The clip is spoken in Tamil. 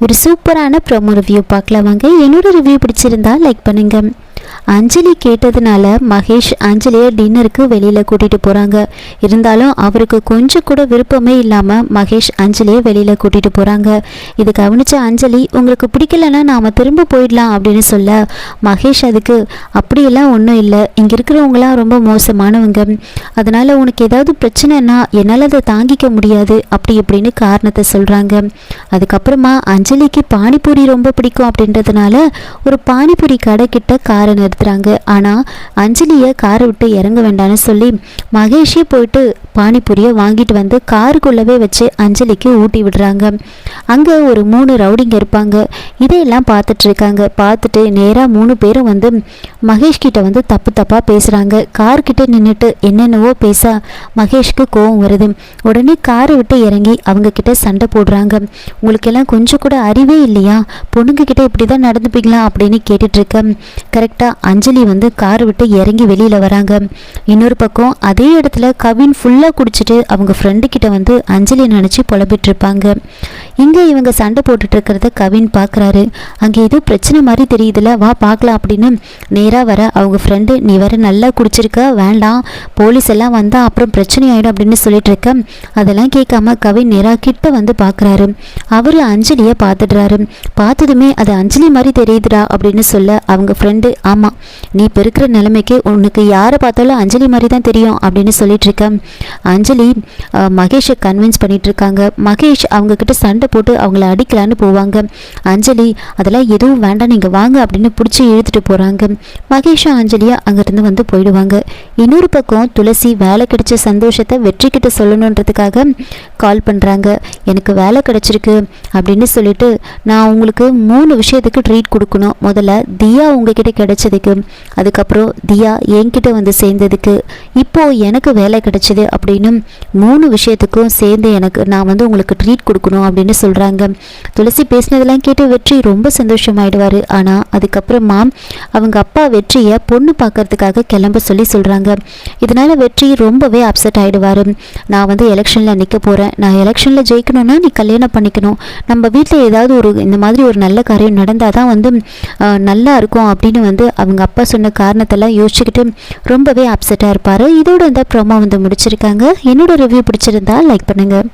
ஒரு சூப்பரான ப்ரோமோ ரிவ்யூ பார்க்கலாம் வாங்க. என்னோட ரிவ்யூ பிடிச்சிருந்தா லைக் பண்ணுங்கள். அஞ்சலி கேட்டதுனால மகேஷ் அஞ்சலியை டின்னருக்கு வெளியில் கூட்டிகிட்டு போகிறாங்க. இருந்தாலும் அவருக்கு கொஞ்சம் கூட விருப்பமே இல்லாமல் மகேஷ் அஞ்சலியை வெளியில் கூட்டிகிட்டு போகிறாங்க. இது கவனித்த அஞ்சலி, உங்களுக்கு பிடிக்கலன்னா நாம் திரும்ப போயிடலாம் அப்படின்னு சொல்ல, மகேஷ் அதுக்கு அப்படியெல்லாம் ஒன்றும் இல்லை, இங்கே இருக்கிறவங்களாம் ரொம்ப மோசமானவங்க, அதனால் உனக்கு ஏதாவது பிரச்சனைனா என்னால் அதை தாங்கிக்க முடியாது அப்படி இப்படின்னு காரணத்தை சொல்கிறாங்க. அதுக்கப்புறமா அஞ்சலிக்கு பானிபூரி ரொம்ப பிடிக்கும் அப்படின்றதுனால ஒரு பானிபூரி கடை கிட்ட காரை நிறுத்துறாங்க. ஆனால் அஞ்சலியை காரை விட்டு இறங்க வேண்டாம்னு சொல்லி மகேஷே போயிட்டு பானிபூரியை வாங்கிட்டு வந்து காருக்குள்ளவே வச்சு அஞ்சலிக்கு ஊட்டி விடுறாங்க. அங்கே ஒரு 3 ரவுடிங்க இருப்பாங்க. இதையெல்லாம் பார்த்துட்டு இருக்காங்க. பார்த்துட்டு நேராக 3 பேரும் வந்து மகேஷ் கிட்ட வந்து தப்பாக பேசுகிறாங்க. கார்கிட்ட நின்றுட்டு என்னென்னவோ பேச மகேஷ்க்கு கோவம் வருது. உடனே காரை விட்டு இறங்கி அவங்க கிட்ட சண்டை போடுறாங்க. உங்களுக்கெல்லாம் கொஞ்சம் கூட அறிவே இல்லையா, பொண்ணுங்க கிட்ட இப்படி தான் நடந்துப்பீங்களா அப்படின்னு கேட்டுட்ருக்க. கரெக்டாக அஞ்சலி வந்து காரை விட்டு இறங்கி வெளியில் வராங்க. இன்னொரு பக்கம் அதே இடத்துல கவின் ஃபுல்லாக குடிச்சிட்டு அவங்க ஃப்ரெண்டு கிட்ட வந்து அஞ்சலி நினச்சி புலம்பிட்டு இருப்பாங்க. இங்கே இவங்க சண்டை போட்டுட்டு இருக்கிறத கவின் பார்க்குறாரு. அங்கே ஏதோ பிரச்சனை மாதிரி தெரியுதுல, வா பார்க்கலாம் அப்படின்னு நேராக வர அவங்க ஃப்ரெண்டு, நீ வேற நல்லா குடிச்சிருக்க, வேண்டாம் போலீஸ் எல்லாம் வந்தால் அப்புறம் பிரச்சனை ஆகிடும் அப்படின்னு சொல்லிட்டு இருக்க. அதெல்லாம் கேட்காம கவின் நேராக கிட்ட வந்து பார்க்குறாரு. அவர் அஞ்சலியை பார்த்துடுறாரு. பார்த்ததுமே அது அஞ்சலி மாதிரி தெரியுதுடா அப்படின்னு சொல்ல அவங்க ஃப்ரெண்டு, ஆமாம் நீ இப்போ இருக்கிற நிலைமைக்கு உனக்கு யாரை பார்த்தாலும் அஞ்சலி மாதிரி தான் தெரியும் அப்படின்னு சொல்லிட்டு இருக்க. அஞ்சலி மகேஷை கன்வின்ஸ் பண்ணிட்டு இருக்காங்க. மகேஷ் அவங்க கிட்ட சண்டை போட்டு அவங்கள அடிக்கலான்னு போவாங்க. அஞ்சலி அதெல்லாம் எதுவும் வேண்டாம் நீங்கள் வாங்க அப்படின்னு பிடிச்சி இழுத்துட்டு போகிறாங்க. மகேஷும் அஞ்சலியா அங்கேருந்து வந்து போயிடுவாங்க. இன்னொரு பக்கம் துளசி வேலை கிடைச்ச சந்தோஷத்தை வெற்றி கிட்ட சொல்லணுன்றதுக்காக கால் பண்ணுறாங்க. எனக்கு வேலை கிடைச்சிருக்கு அப்படின்னு சொல்லிட்டு நான் உங்களுக்கு 3 விஷயத்துக்கு ட்ரீட் கொடுக்கணும். முதல்ல தியா உங்ககிட்ட கிடைச்சதுக்கு, அதுக்கப்புறம் தியா என்கிட்ட வந்து சேர்ந்ததுக்கு, இப்போது எனக்கு வேலை கிடைச்சிது அப்படின்னு 3 விஷயத்துக்கும் சேர்ந்து நான் வந்து உங்களுக்கு ட்ரீட் கொடுக்கணும் அப்படின்னு சொல்கிறாங்க. துளசி பேசினதெல்லாம் கேட்டு வெற்றி ரொம்ப சந்தோஷமாயிடுவார். ஆனால் அதுக்கப்புறமா அவங்க அப்பா வெற்றியை பொண்ணு பார்க்கறதுக்காக கிளம்ப சொல்கிறாங்க. இதனால் வெற்றி ரொம்பவே அப்செட் ஆகிடுவார். நான் வந்து எலெக்ஷனில் நிற்க போகிறேன், நான் எலெக்ஷனில் ஜெயிக்கணும்னா நீ கல்யாணம் பண்ணிக்கணும், நம்ம வீட்டில் ஏதாவது இந்த மாதிரி ஒரு நல்ல காரியம் நடந்தால் தான் வந்து நல்லா இருக்கும் அப்படின்னு வந்து அவங்க அப்பா சொன்ன காரணத்தெல்லாம் யோசிச்சுக்கிட்டு ரொம்பவே அப்செட்டாக இருப்பார். இதோட இந்த ப்ரோமோ வந்து முடிச்சிருக்காங்க. என்னோட ரிவ்யூ பிடிச்சிருந்தா லைக் பண்ணுங்கள்.